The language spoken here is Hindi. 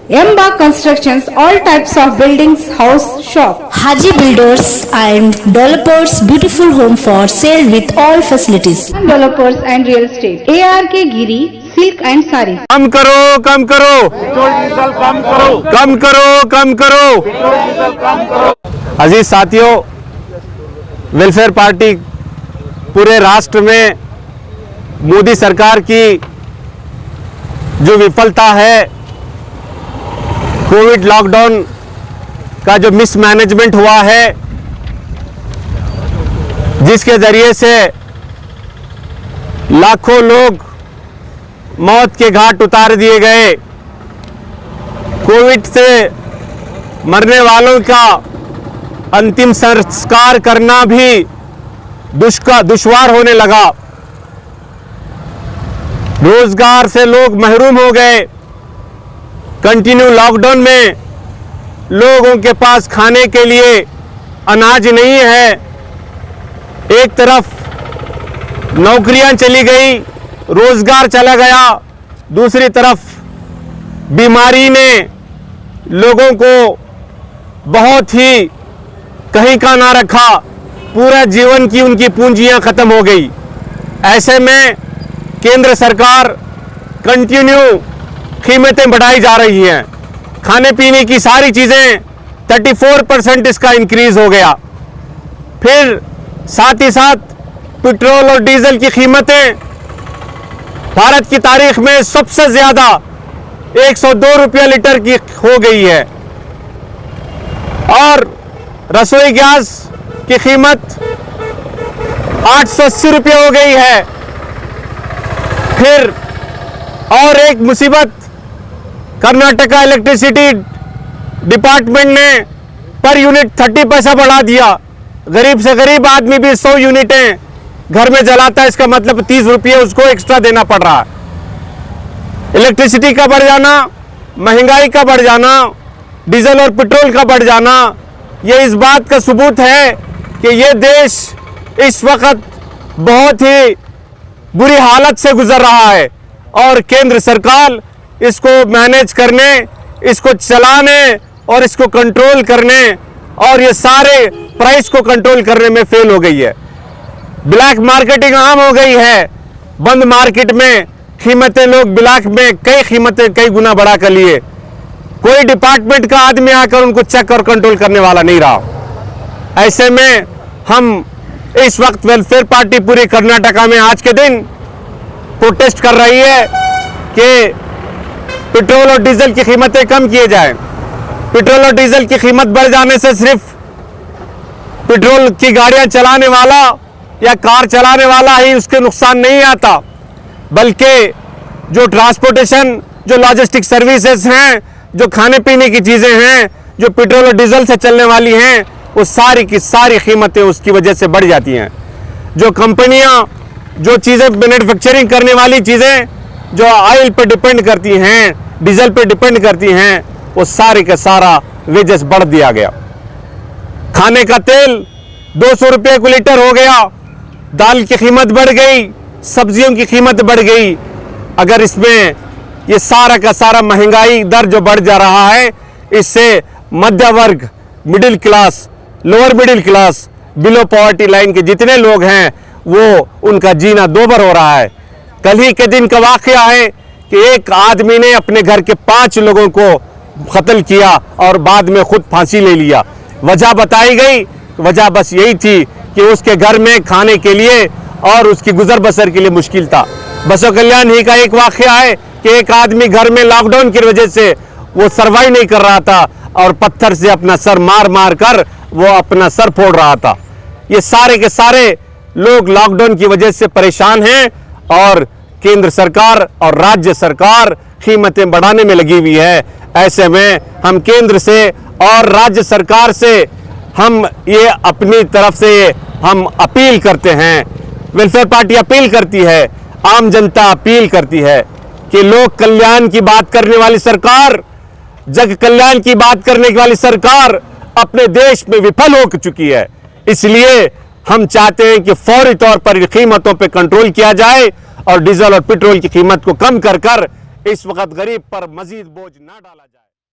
Emba Constructions, all types of buildings, house, shop. Haji Builders and Developers, beautiful home for sale with all facilities. Developers and real estate. ARK Giri, silk and sarees. कम करो कम करो पेट्रोल डीजल कम करो, कम करो कम करो। पेट्रोल डीजल कम करो। अजीज साथियों, वेलफेयर पार्टी पूरे राष्ट्र में मोदी सरकार की जो विफलता है, कोविड लॉकडाउन का जो मिसमैनेजमेंट हुआ है, जिसके जरिए से लाखों लोग मौत के घाट उतार दिए गए, कोविड से मरने वालों का अंतिम संस्कार करना भी दुश्वार होने लगा, रोजगार से लोग महरूम हो गए। कंटिन्यू लॉकडाउन में लोगों के पास खाने के लिए अनाज नहीं है। एक तरफ नौकरियां चली गई, रोजगार चला गया, दूसरी तरफ बीमारी ने लोगों को बहुत ही कहीं का ना रखा, पूरा जीवन की उनकी पूंजियां खत्म हो गई। ऐसे में केंद्र सरकार कंटिन्यू कीमतें बढ़ाई जा रही हैं। खाने पीने की सारी चीज़ें 34% इसका इंक्रीज हो गया। फिर साथ ही साथ पेट्रोल और डीजल की कीमतें भारत की तारीख में सबसे ज़्यादा 102 रुपया लीटर की हो गई है, और रसोई गैस की कीमत 880 रुपये हो गई है। फिर और एक मुसीबत, कर्नाटका इलेक्ट्रिसिटी डिपार्टमेंट ने पर यूनिट 30 पैसा बढ़ा दिया। गरीब से गरीब आदमी भी 100 यूनिटें घर में जलाता है, इसका मतलब 30 रुपये उसको एक्स्ट्रा देना पड़ रहा है। इलेक्ट्रिसिटी का बढ़ जाना, महंगाई का बढ़ जाना, डीजल और पेट्रोल का बढ़ जाना, ये इस बात का सबूत है कि ये देश इस वक्त बहुत ही बुरी हालत से गुजर रहा है, और केंद्र सरकार इसको मैनेज करने, इसको चलाने और इसको कंट्रोल करने और ये सारे प्राइस को कंट्रोल करने में फेल हो गई है। ब्लैक मार्केटिंग आम हो गई है। बंद मार्केट में कीमतें लोग ब्लैक में कीमतें कई गुना बढ़ा कर लिए। कोई डिपार्टमेंट का आदमी आकर उनको चेक और कंट्रोल करने वाला नहीं रहा। ऐसे में हम इस वक्त वेलफेयर पार्टी पूरी कर्नाटका में आज के दिन प्रोटेस्ट कर रही है कि पेट्रोल और डीजल की कीमतें कम किए जाएं। पेट्रोल और डीजल की कीमत बढ़ जाने से सिर्फ पेट्रोल की गाड़ियां चलाने वाला या कार चलाने वाला ही उसके नुकसान नहीं आता, बल्कि जो ट्रांसपोर्टेशन, जो लॉजिस्टिक सर्विसेज हैं, जो खाने पीने की चीज़ें हैं, जो पेट्रोल और डीजल से चलने वाली हैं, वो सारी की सारी कीमतें उसकी वजह से बढ़ जाती हैं। जो कंपनियां जो चीज़ें मैन्युफैक्चरिंग करने वाली चीज़ें जो ऑयल पर डिपेंड करती हैं, डीजल पर डिपेंड करती हैं, वो सारे का सारा वेजेस बढ़ दिया गया। खाने का तेल 200 रुपये को लीटर हो गया, दाल की कीमत बढ़ गई, सब्जियों की कीमत बढ़ गई। अगर इसमें ये सारा का सारा महंगाई दर जो बढ़ जा रहा है, इससे मध्य वर्ग, middle class, lower middle class, below poverty line के जितने लोग हैं वो उनका जीना दोबर हो रहा है। कल ही के दिन का वाकया है कि एक आदमी ने अपने घर के 5 लोगों को कत्ल किया और बाद में खुद फांसी ले लिया। वजह बताई गई, वजह बस यही थी कि उसके घर में खाने के लिए और उसकी गुजर बसर के लिए मुश्किल था। बसो कल्याण ही का एक वाकया है कि एक आदमी घर में लॉकडाउन की वजह से वो सर्वाइव नहीं कर रहा था और पत्थर से अपना सर मार मार कर वो अपना सर फोड़ रहा था। ये सारे के सारे लोग लॉकडाउन की वजह से परेशान हैं, और केंद्र सरकार और राज्य सरकार कीमतें बढ़ाने में लगी हुई है। ऐसे में हम केंद्र से और राज्य सरकार से हम ये अपनी तरफ से हम अपील करते हैं, वेलफेयर पार्टी अपील करती है, आम जनता अपील करती है कि लोक कल्याण की बात करने वाली सरकार, जग कल्याण की बात करने वाली सरकार अपने देश में विफल हो चुकी है। इसलिए हम चाहते हैं कि फौरी तौर पर कीमतों पर कंट्रोल किया जाए और डीजल और पेट्रोल की कीमत को कम कर इस वक्त गरीब पर मजीद बोझ ना डाला जाए।